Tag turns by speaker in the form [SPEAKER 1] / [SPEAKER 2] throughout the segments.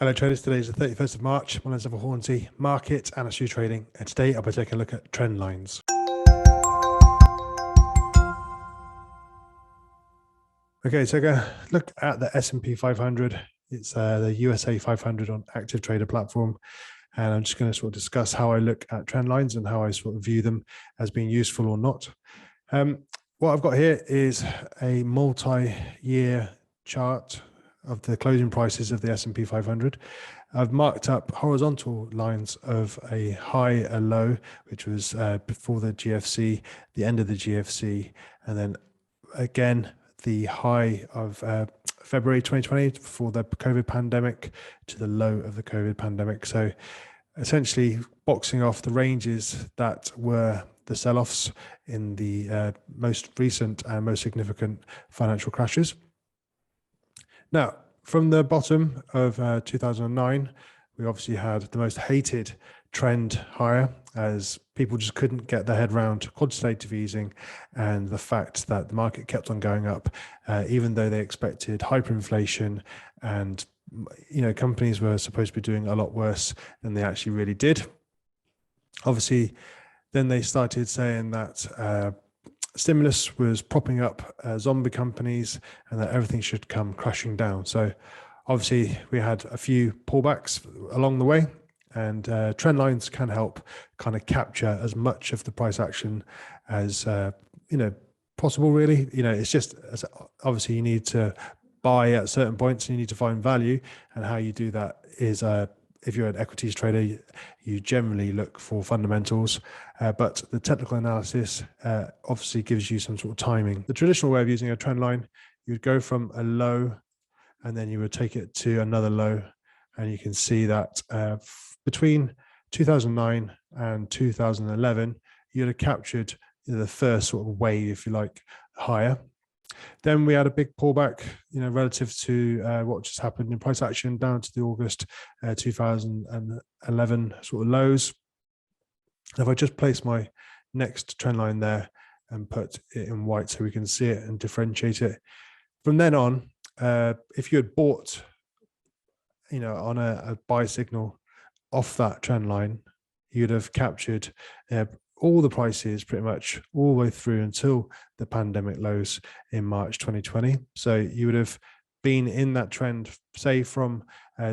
[SPEAKER 1] Hello traders, today is the 31st of March. My name is Hornsey, market and YouTrading, and today I'll be taking a look at trend lines. Okay, so go look at the S&P 500. It's the USA 500 on Active Trader platform, and I'm just going to sort of discuss how I look at trend lines and how I sort of view them as being useful or not. What I've got here is a multi-year chart of the closing prices of the S&P 500. I've marked up horizontal lines of a high, a low, which was before the GFC, the end of the GFC, and then again, the high of February 2020 before the COVID pandemic to the low of the COVID pandemic. So essentially boxing off the ranges that were the sell-offs in the most recent and most significant financial crashes. Now, from the bottom of 2009, we obviously had the most hated trend higher, as people just couldn't get their head around quantitative easing and the fact that the market kept on going up, even though they expected hyperinflation, and companies were supposed to be doing a lot worse than they actually really did. Obviously, then they started saying that stimulus was propping up zombie companies and that everything should come crashing down. So obviously we had a few pullbacks along the way, and trend lines can help kind of capture as much of the price action as possible, really. It's just, obviously you need to buy at certain points and you need to find value, and how you do that is if you're an equities trader, you generally look for fundamentals, but the technical analysis obviously gives you some sort of timing. The traditional way of using a trend line, you would go from a low and then you would take it to another low, and you can see that between 2009 and 2011, you'd have captured the first sort of wave, if you like, higher. Then we had a big pullback, relative to what just happened in price action down to the August 2011 sort of lows. If I just place my next trend line there and put it in white so we can see it and differentiate it. From then on, if you had bought, on a buy signal off that trend line, you'd have captured all the prices pretty much all the way through until the pandemic lows in March 2020. So you would have been in that trend, say from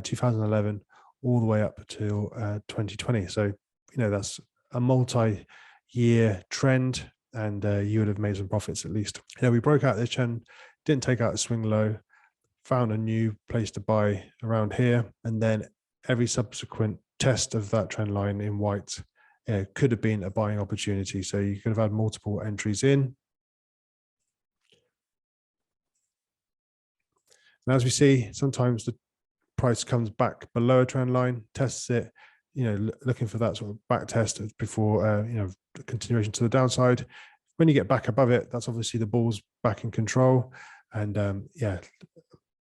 [SPEAKER 1] 2011 all the way up till 2020. So, that's a multi-year trend, and you would have made some profits at least. We broke out this trend, didn't take out a swing low, found a new place to buy around here, and then every subsequent test of that trend line in white could have been a buying opportunity. So you could have had multiple entries in. And as we see, sometimes the price comes back below a trend line, tests it, looking for that sort of back test before, continuation to the downside. When you get back above it, that's obviously the bull's back in control. And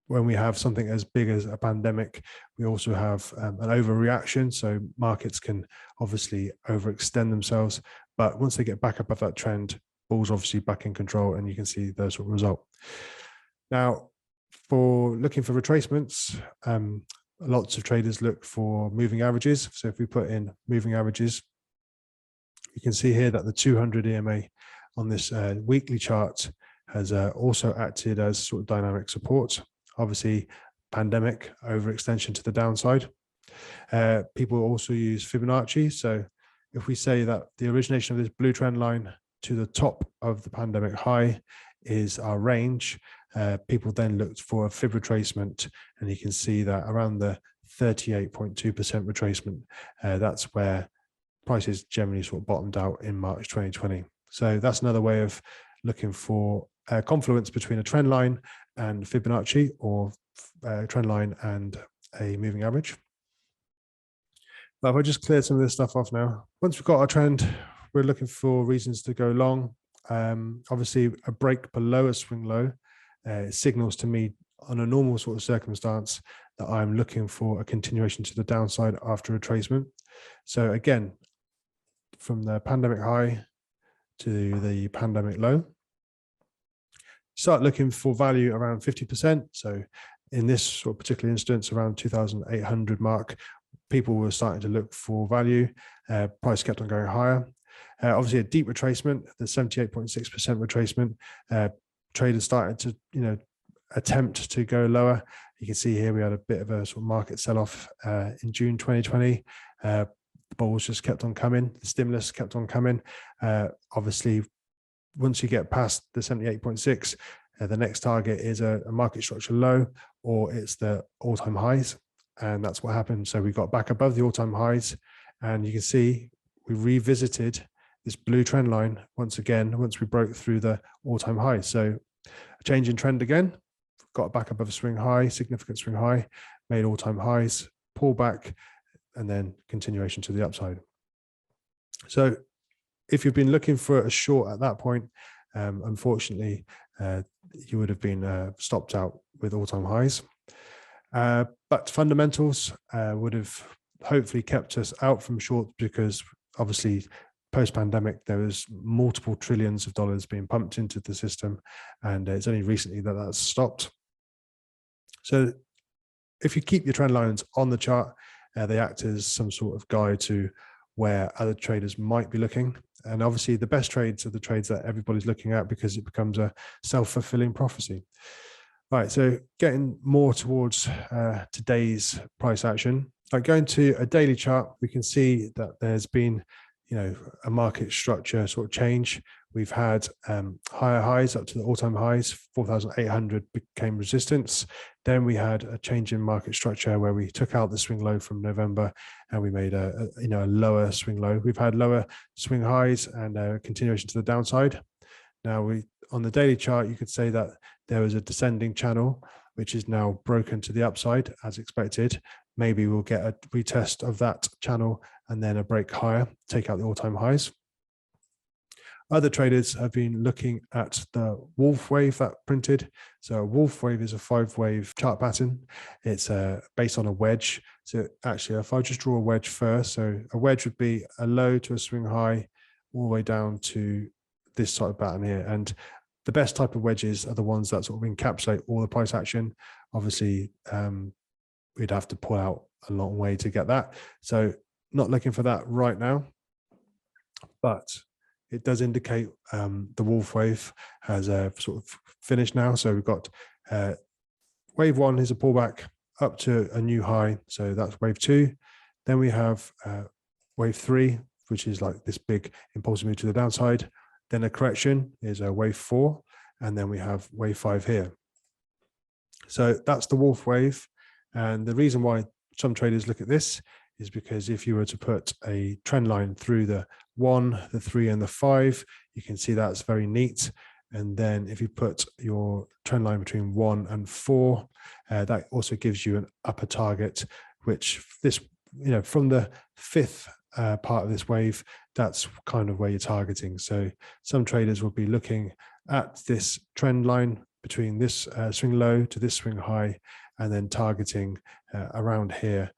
[SPEAKER 1] when we have something as big as a pandemic, we also have an overreaction. So markets can obviously overextend themselves, but once they get back above that trend, bull's obviously back in control, and you can see the sort of result. Now, for looking for retracements, lots of traders look for moving averages. So if we put in moving averages, you can see here that the 200 EMA on this weekly chart has also acted as sort of dynamic support. Obviously, pandemic overextension to the downside. People also use Fibonacci. So if we say that the origination of this blue trend line to the top of the pandemic high is our range, people then looked for a Fib retracement, and you can see that around the 38.2% retracement, that's where prices generally sort of bottomed out in March 2020. So that's another way of looking for a confluence between a trend line and Fibonacci, or a trend line and a moving average. But if I just clear some of this stuff off now, once we've got our trend, we're looking for reasons to go long. Obviously, a break below a swing low signals to me on a normal sort of circumstance that I'm looking for a continuation to the downside after retracement. So again, from the pandemic high to the pandemic low, start looking for value around 50%. So in this sort of particular instance, around 2,800 mark, people were starting to look for value. Price kept on going higher. Obviously, a deep retracement, the 78.6% retracement. Traders started to, attempt to go lower. You can see here we had a bit of a sort of market sell-off in June 2020. The bulls just kept on coming. The stimulus kept on coming. Obviously, once you get past the 78.6, the next target is a market structure low, or it's the all-time highs. And that's what happened. So we got back above the all-time highs, and you can see we revisited this blue trend line once again, once we broke through the all-time highs. So a change in trend again, got back above a swing high, significant swing high, made all-time highs, pull back, and then continuation to the upside. So if you've been looking for a short at that point, unfortunately, you would have been stopped out with all-time highs. But fundamentals would have hopefully kept us out from shorts, because obviously post-pandemic, there was multiple trillions of dollars being pumped into the system, and it's only recently that that's stopped. So if you keep your trend lines on the chart, they act as some sort of guide to where other traders might be looking. And obviously the best trades are the trades that everybody's looking at, because it becomes a self-fulfilling prophecy. Right, so getting more towards today's price action, like going to a daily chart, we can see that there's been, a market structure sort of change. We've had higher highs up to the all-time highs. 4,800 became resistance. Then we had a change in market structure where we took out the swing low from November, and we made a lower swing low. We've had lower swing highs and a continuation to the downside. Now on the daily chart, you could say that there was a descending channel, which is now broken to the upside as expected. Maybe we'll get a retest of that channel and then a break higher, take out the all-time highs. Other traders have been looking at the wolf wave that printed. So a wolf wave is a 5-wave chart pattern. It's based on a wedge. So actually, if I just draw a wedge first, so a wedge would be a low to a swing high, all the way down to this sort of pattern here. And the best type of wedges are the ones that sort of encapsulate all the price action. Obviously, we'd have to pull out a long way to get that. So not looking for that right now, but it does indicate the wolf wave has sort of finished now. So we've got wave 1 is a pullback up to a new high. So that's wave 2. Then we have wave 3, which is like this big impulsive move to the downside. Then a correction is a wave 4. And then we have wave 5 here. So that's the wolf wave. And the reason why some traders look at this is because if you were to put a trend line through the 1, the 3, and the 5, you can see that's very neat. And then if you put your trend line between 1 and 4, that also gives you an upper target, which this, from the 5th part of this wave, that's kind of where you're targeting. So some traders will be looking at this trend line between this swing low to this swing high, and then targeting around here.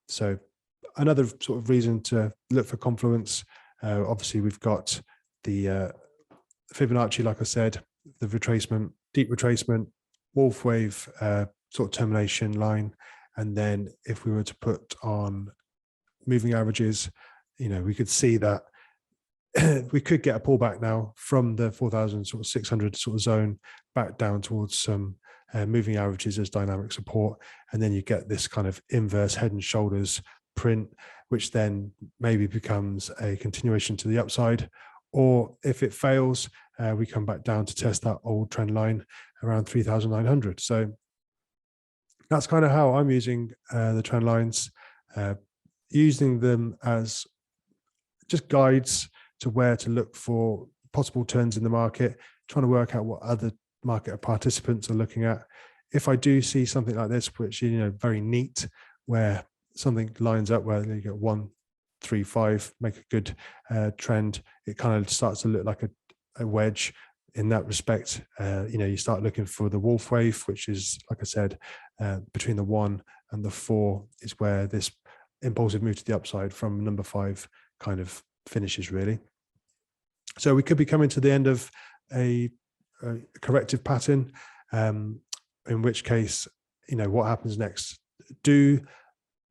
[SPEAKER 1] So another sort of reason to look for confluence. Obviously, we've got the Fibonacci, like I said, the retracement, deep retracement, wolf wave sort of termination line. And then if we were to put on moving averages, we could see that we could get a pullback now from the 4,600 sort of zone back down towards some moving averages as dynamic support. And then you get this kind of inverse head and shoulders print, which then maybe becomes a continuation to the upside. Or if it fails, we come back down to test that old trend line around 3,900. So that's kind of how I'm using the trend lines, using them as just guides to where to look for possible turns in the market, trying to work out what other market participants are looking at. If I do see something like this, which very neat, where something lines up where you get 1, 3, 5, make a good trend, it kind of starts to look like a wedge. In that respect, you start looking for the wolf wave, which is, like I said, between the 1 and the 4 is where this impulsive move to the upside from number 5 kind of finishes, really. So we could be coming to the end of a corrective pattern, in which case, what happens next? Do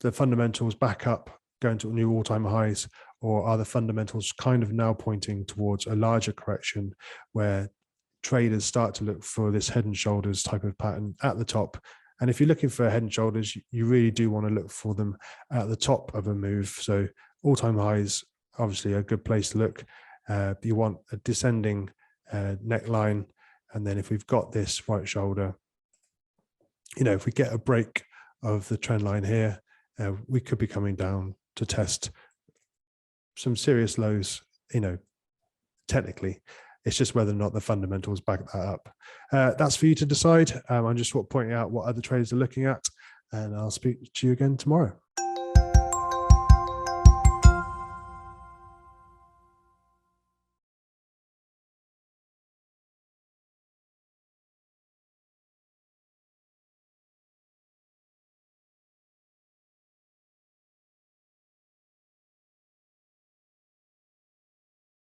[SPEAKER 1] the fundamentals back up, going to new all-time highs, or are the fundamentals kind of now pointing towards a larger correction where traders start to look for this head and shoulders type of pattern at the top? And if you're looking for head and shoulders, you really do want to look for them at the top of a move. So all-time highs, obviously a good place to look. You want a descending neckline. And then if we've got this right shoulder, if we get a break of the trend line here, we could be coming down to test some serious lows, technically. It's just whether or not the fundamentals back that up. That's for you to decide. I'm just pointing out what other traders are looking at, and I'll speak to you again tomorrow.